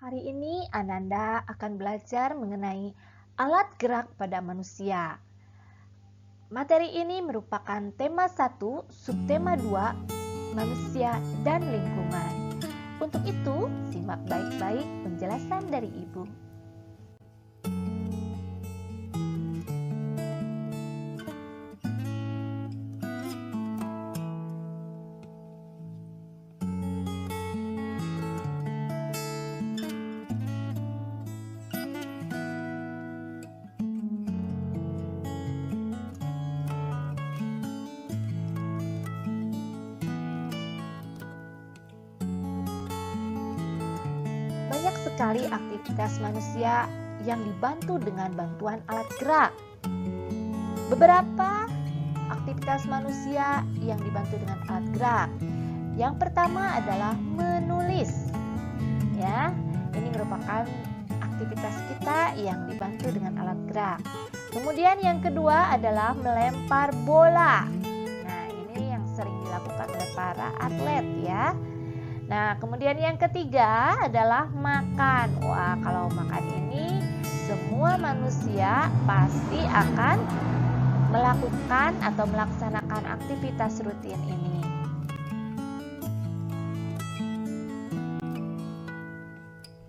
Hari ini Ananda akan belajar mengenai alat gerak pada manusia. Materi ini merupakan tema 1, subtema 2, manusia dan lingkungan. Untuk itu, simak baik-baik penjelasan dari Ibu. Banyak sekali aktivitas manusia yang dibantu dengan bantuan alat gerak. Beberapa aktivitas manusia yang dibantu dengan alat gerak. Yang pertama adalah menulis. Ya, ini merupakan aktivitas kita yang dibantu dengan alat gerak. Kemudian yang kedua adalah melempar bola. Nah, ini yang sering dilakukan oleh para atlet ya. Nah, kemudian yang ketiga adalah makan. Wah, kalau makan ini semua manusia pasti akan melakukan atau melaksanakan aktivitas rutin ini.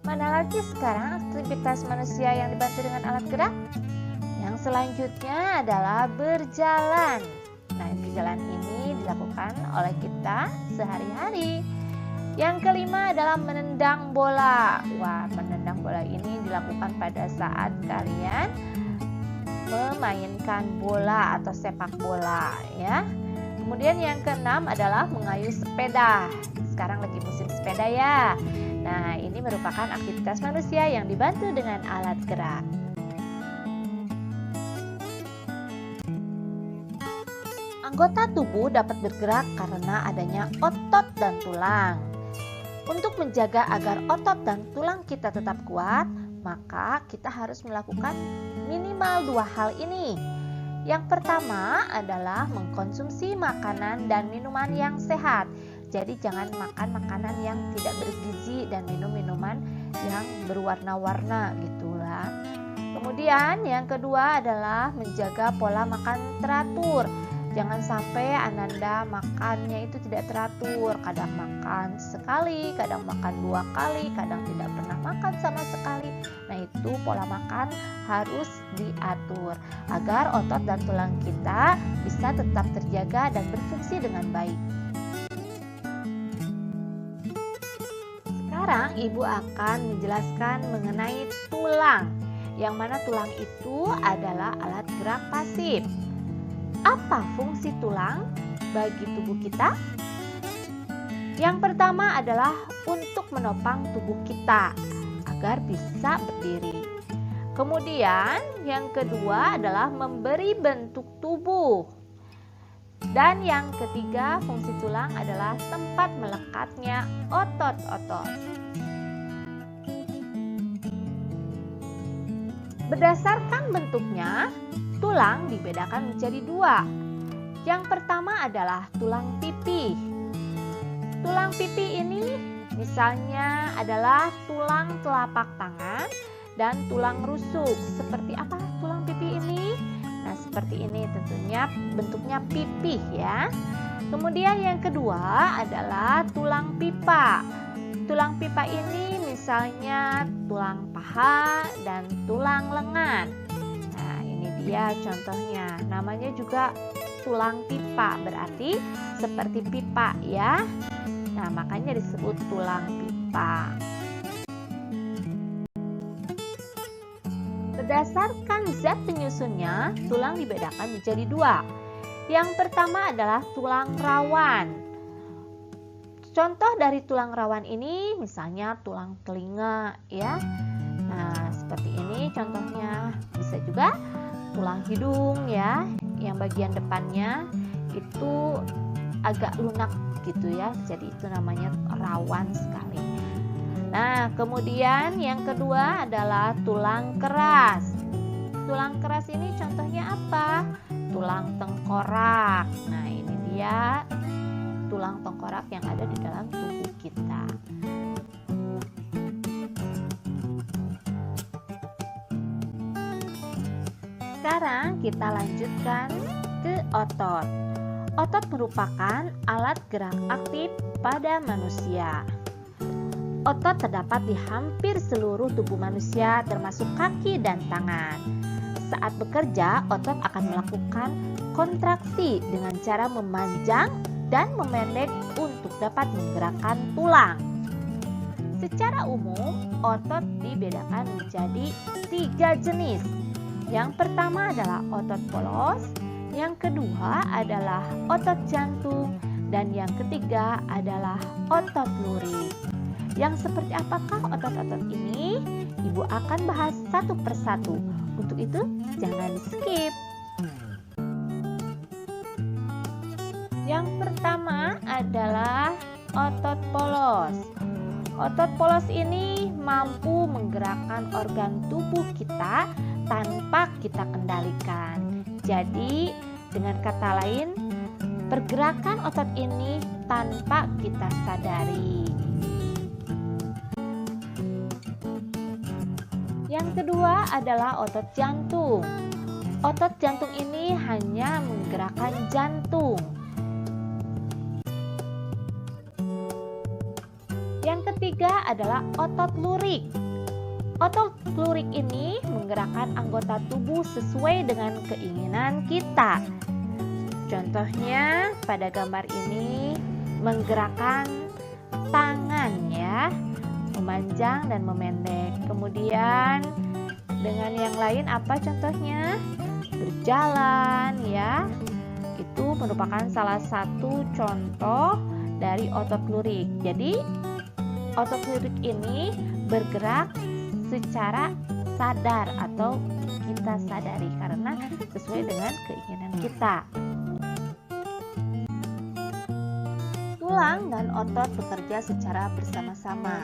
Mana lagi sekarang aktivitas manusia yang dibantu dengan alat gerak? Yang selanjutnya adalah berjalan. Nah, berjalan ini dilakukan oleh kita sehari-hari. Yang kelima adalah menendang bola. Wah, menendang bola ini dilakukan pada saat kalian memainkan bola atau sepak bola ya. Kemudian yang keenam adalah mengayuh sepeda. Sekarang lagi musim sepeda ya. Nah, ini merupakan aktivitas manusia yang dibantu dengan alat gerak. Anggota tubuh dapat bergerak karena adanya otot dan tulang. Untuk menjaga agar otot dan tulang kita tetap kuat, maka kita harus melakukan minimal 2 hal ini. Yang pertama adalah mengkonsumsi makanan dan minuman yang sehat. Jadi jangan makan makanan yang tidak bergizi dan minum minuman yang berwarna-warna gitulah. Kemudian yang kedua adalah menjaga pola makan teratur. Jangan sampai Ananda makannya itu tidak teratur. Kadang makan sekali, kadang makan 2 kali, kadang tidak pernah makan sama sekali. Nah, itu pola makan harus diatur agar otot dan tulang kita bisa tetap terjaga dan berfungsi dengan baik. Sekarang Ibu akan menjelaskan mengenai tulang. Yang mana tulang itu adalah alat gerak pasif. Apa fungsi tulang bagi tubuh kita? Yang pertama adalah untuk menopang tubuh kita agar bisa berdiri. Kemudian yang kedua adalah memberi bentuk tubuh. Dan yang ketiga, fungsi tulang adalah tempat melekatnya otot-otot. Berdasarkan bentuknya, tulang dibedakan menjadi 2. Yang pertama adalah tulang pipi. Tulang pipi ini misalnya adalah tulang telapak tangan dan tulang rusuk. Seperti apa tulang pipi ini? Nah, seperti ini tentunya bentuknya pipih ya. Kemudian yang kedua adalah tulang pipa. Tulang pipa ini misalnya tulang paha dan tulang lengan. Ya, contohnya namanya juga tulang pipa, berarti seperti pipa ya. Nah, makanya disebut tulang pipa. Berdasarkan zat penyusunnya, tulang dibedakan menjadi 2. Yang pertama adalah tulang rawan. Contoh dari tulang rawan ini misalnya tulang telinga ya. Nah, seperti ini contohnya. Bisa juga tulang hidung ya, yang bagian depannya itu agak lunak gitu ya, jadi itu namanya rawan sekali. Nah, kemudian yang kedua adalah tulang keras. Tulang keras ini contohnya apa? Tulang tengkorak. Nah, ini dia tulang tengkorak yang ada di dalam tubuh kita. Sekarang kita lanjutkan ke otot. Otot merupakan alat gerak aktif pada manusia. Otot terdapat di hampir seluruh tubuh manusia termasuk kaki dan tangan. Saat bekerja, otot akan melakukan kontraksi dengan cara memanjang dan memendek untuk dapat menggerakkan tulang. Secara umum, otot dibedakan menjadi 3 jenis. Yang pertama adalah otot polos, yang kedua adalah otot jantung, dan yang ketiga adalah otot lurik. Yang seperti apakah otot-otot ini? Ibu akan bahas satu persatu. Untuk itu, jangan di-skip. Yang pertama adalah otot polos. Otot polos ini mampu menggerakkan organ tubuh kita tanpa kita kendalikan. Jadi, dengan kata lain, pergerakan otot ini tanpa kita sadari. Yang kedua adalah otot jantung. Otot jantung ini hanya menggerakkan jantung. Yang ketiga adalah otot lurik. Otot lurik ini menggerakkan anggota tubuh sesuai dengan keinginan kita. Contohnya pada gambar ini menggerakkan tangan ya, memanjang dan memendek. Kemudian dengan yang lain apa contohnya? Berjalan ya. Itu merupakan salah satu contoh dari otot lurik. Jadi otot lurik ini bergerak secara sadar atau kita sadari karena sesuai dengan keinginan kita. Tulang dan otot bekerja secara bersama-sama.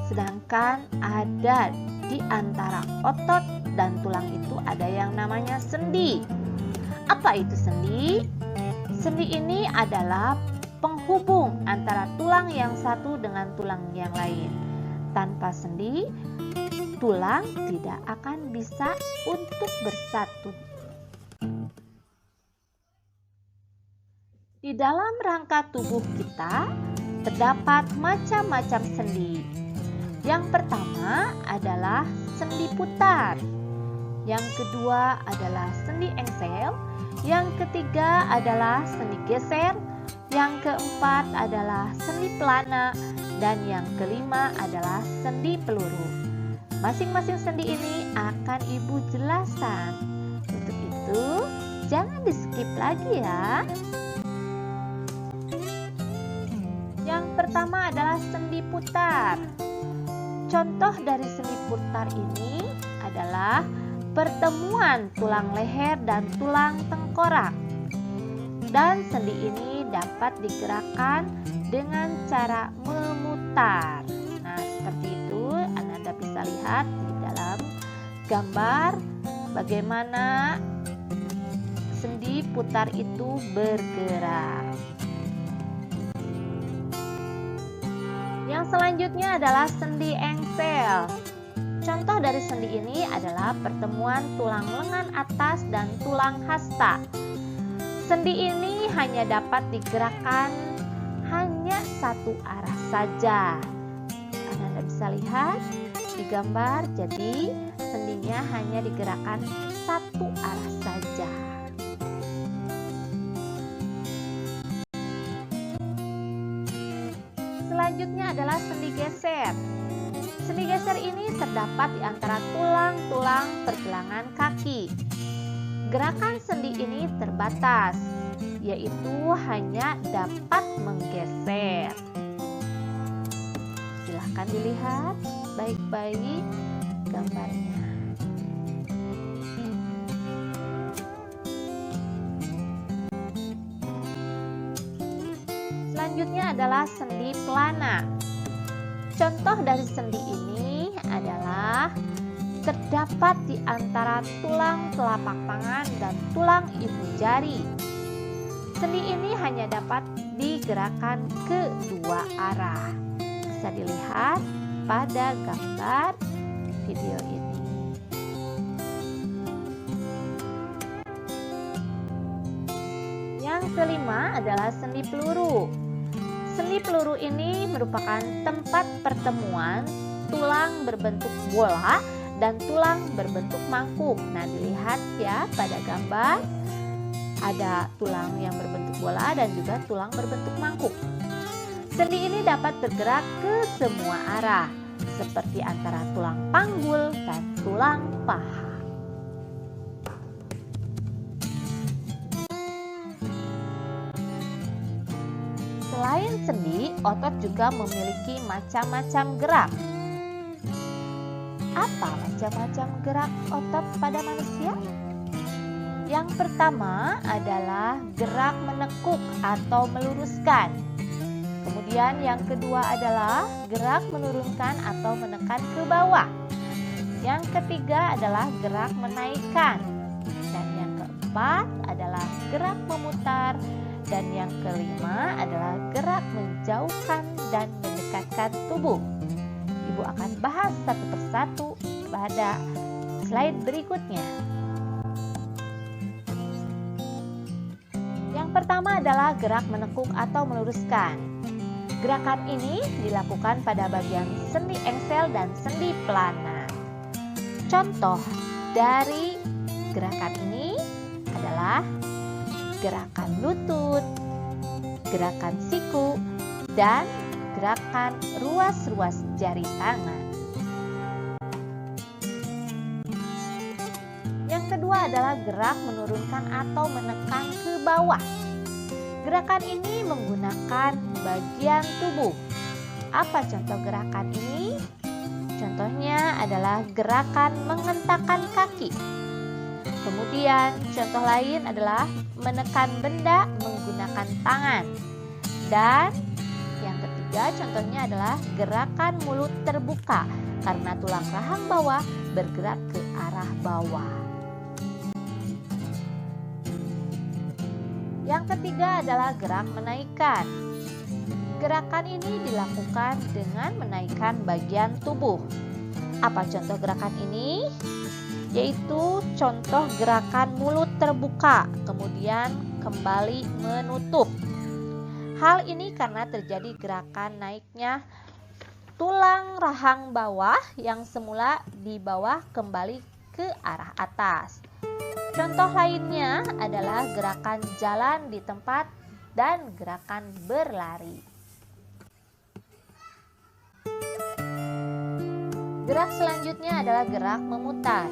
Sedangkan ada di antara otot dan tulang itu ada yang namanya sendi. Apa itu sendi? Sendi ini adalah penghubung antara tulang yang satu dengan tulang yang lain. Tanpa sendi, tulang tidak akan bisa untuk bersatu. Di dalam rangka tubuh kita terdapat macam-macam sendi. Yang pertama adalah sendi putar. Yang kedua adalah sendi engsel. Yang ketiga adalah sendi geser. Yang keempat adalah sendi pelana. Dan yang kelima adalah sendi peluru. Masing-masing sendi ini akan Ibu jelaskan. Untuk itu, jangan di-skip lagi ya. Yang pertama adalah sendi putar. Contoh dari sendi putar ini adalah pertemuan tulang leher dan tulang tengkorak. Dan sendi ini dapat digerakkan dengan cara memutar. Nah, seperti itu Anda bisa lihat di dalam gambar bagaimana sendi putar itu bergerak. Yang selanjutnya adalah sendi engsel. Contoh dari sendi ini adalah pertemuan tulang lengan atas dan tulang hasta. Sendi ini hanya dapat digerakkan hanya satu arah saja. Anda bisa lihat di gambar, jadi sendinya hanya digerakkan satu arah saja. Selanjutnya adalah sendi geser. Sendi geser ini terdapat di antara tulang-tulang pergelangan kaki. Gerakan sendi ini terbatas, yaitu hanya dapat menggeser. Silahkan dilihat baik-baik gambarnya. Selanjutnya adalah sendi pelana. Contoh dari sendi ini adalah terdapat di antara tulang telapak tangan dan tulang ibu jari. Sendi ini hanya dapat digerakkan ke dua arah. Bisa dilihat pada gambar video ini. Yang kelima adalah sendi peluru. Sendi peluru ini merupakan tempat pertemuan tulang berbentuk bola dan tulang berbentuk mangkuk. Nah, dilihat ya pada gambar, ada tulang yang berbentuk bola dan juga tulang berbentuk mangkuk. Sendi ini dapat bergerak ke semua arah, seperti antara tulang panggul dan tulang paha. Selain sendi, otot juga memiliki macam-macam gerak. Apa macam-macam gerak otot pada manusia? Yang pertama adalah gerak menekuk atau meluruskan. Kemudian yang kedua adalah gerak menurunkan atau menekan ke bawah. Yang ketiga adalah gerak menaikkan. Dan yang keempat adalah gerak memutar. Dan yang kelima adalah gerak menjauhkan dan mendekatkan tubuh. Ibu akan bahas satu persatu pada slide berikutnya. Yang pertama adalah gerak menekuk atau meluruskan. Gerakan ini dilakukan pada bagian sendi engsel dan sendi pelana. Contoh dari gerakan ini adalah gerakan lutut, gerakan siku, dan gerakan ruas-ruas jari tangan. Yang kedua adalah gerak menurunkan atau menekan ke bawah. Gerakan ini menggunakan bagian tubuh. Apa contoh gerakan ini? Contohnya adalah gerakan mengentakkan kaki. Kemudian contoh lain adalah menekan benda menggunakan tangan. Dan yang ketiga contohnya adalah gerakan mulut terbuka karena tulang rahang bawah bergerak ke arah bawah. Yang ketiga adalah gerak menaikkan. Gerakan ini dilakukan dengan menaikkan bagian tubuh. Apa contoh gerakan ini? Yaitu contoh gerakan mulut terbuka, kemudian kembali menutup. Hal ini karena terjadi gerakan naiknya tulang rahang bawah yang semula di bawah kembali ke arah atas. Contoh lainnya adalah gerakan jalan di tempat dan gerakan berlari. Gerak selanjutnya adalah gerak memutar.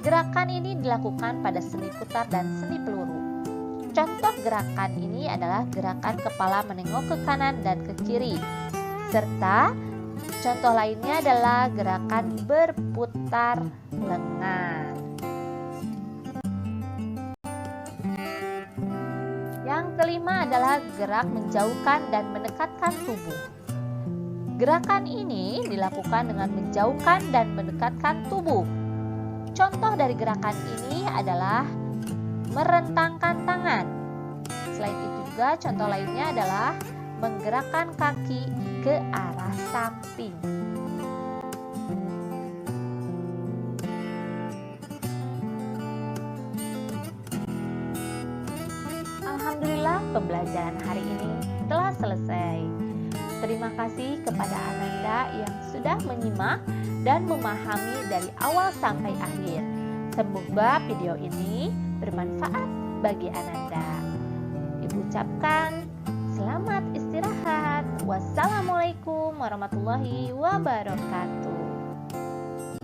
Gerakan ini dilakukan pada sendi putar dan sendi peluru. Contoh gerakan ini adalah gerakan kepala menengok ke kanan dan ke kiri. Serta contoh lainnya adalah gerakan berputar lengan. Yang kelima adalah gerak menjauhkan dan mendekatkan tubuh. Gerakan ini dilakukan dengan menjauhkan dan mendekatkan tubuh. Contoh dari gerakan ini adalah merentangkan tangan. Selain itu juga contoh lainnya adalah menggerakkan kaki ke arah samping. Alhamdulillah pembelajaran hari ini telah selesai. Terima kasih kepada Ananda yang sudah menyimak dan memahami dari awal sampai akhir. Semoga video ini bermanfaat bagi Ananda. Ibu ucapkan selamat istirahat. Wassalamualaikum warahmatullahi wabarakatuh.